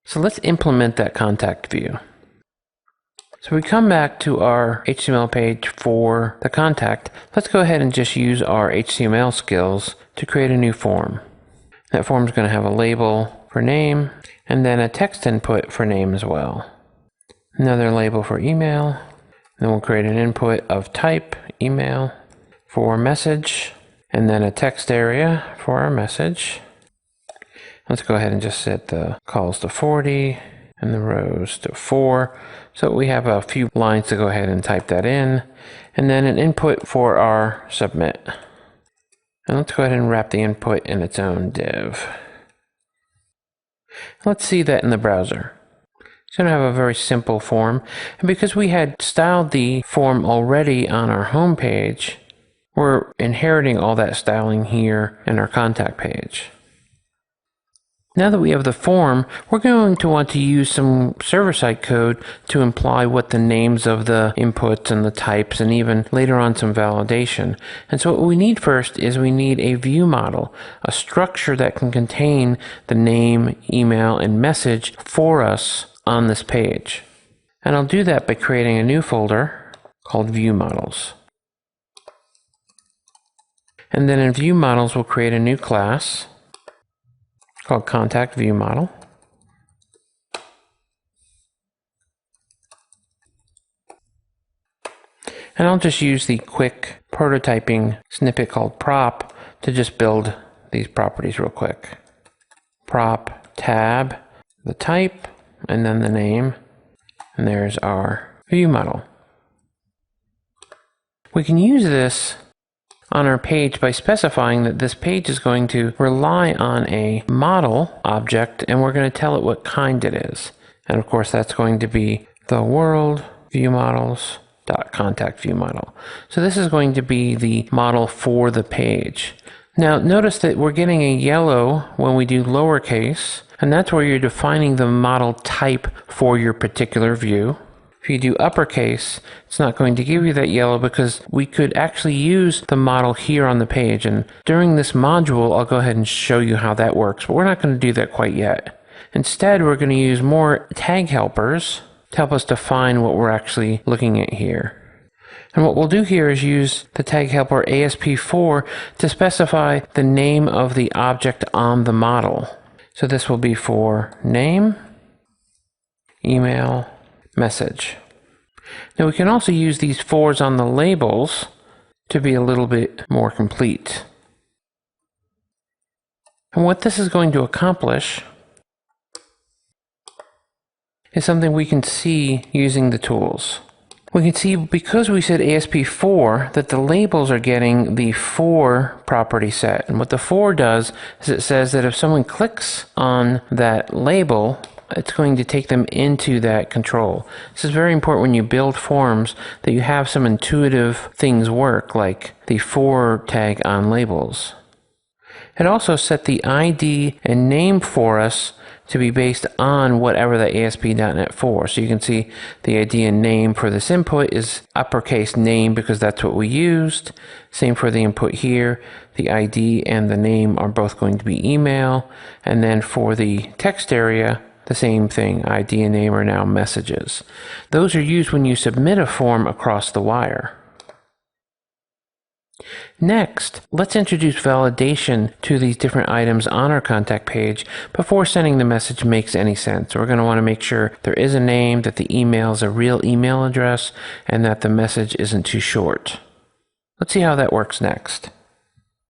So let's implement that contact view. So we come back to our HTML page for the contact. Let's go ahead and just use our HTML skills to create a new form. That form is going to have a label for name and then a text input for name as well. Another label for email. Then we'll create an input of type email for message and then a text area for our message. Let's go ahead and just set the calls to 40 and the rows to 4. So we have a few lines to go ahead and type that in. And then an input for our submit. And let's go ahead and wrap the input in its own div. Let's see that in the browser. It's going to have a very simple form. And because we had styled the form already on our home page, we're inheriting all that styling here in our contact page. Now that we have the form, we're going to want to use some server-side code to imply what the names of the inputs and the types and even later on some validation. And so what we need first is we need a view model, a structure that can contain the name, email, and message for us on this page. And I'll do that by creating a new folder called View Models. And then in View Models, we'll create a new class called Contact View Model. And I'll just use the quick prototyping snippet called prop to just build these properties real quick. Prop tab, the type, and then the name. And there's our view model. We can use this on our page by specifying that this page is going to rely on a model object and we're going to tell it what kind it is. And of course that's going to be the world view models dot contact view model. So this is going to be the model for the page. Now notice that we're getting a yellow when we do lowercase, and that's where you're defining the model type for your particular view. If you do uppercase, it's not going to give you that yellow because we could actually use the model here on the page. And during this module, I'll go ahead and show you how that works, but we're not going to do that quite yet. Instead, we're going to use more tag helpers to help us define what we're actually looking at here. And what we'll do here is use the tag helper ASP4 to specify the name of the object on the model. So this will be for name, email, message. Now we can also use these 4s on the labels to be a little bit more complete. And what this is going to accomplish is something we can see using the tools. We can see because we said ASP4 that the labels are getting the 4 property set. And what the 4 does is it says that if someone clicks on that label, it's going to take them into that control. This is very important when you build forms that you have some intuitive things work, like the for tag on labels. It also set the ID and name for us to be based on whatever the ASP.NET 4. So you can see the ID and name for this input is uppercase name because that's what we used. Same for the input here. The ID and the name are both going to be email. And then for the text area, the same thing. ID and name are now messages. Those are used when you submit a form across the wire. Next, let's introduce validation to these different items on our contact page before sending the message makes any sense. We're going to want to make sure there is a name, that the email is a real email address, and that the message isn't too short. Let's see how that works next.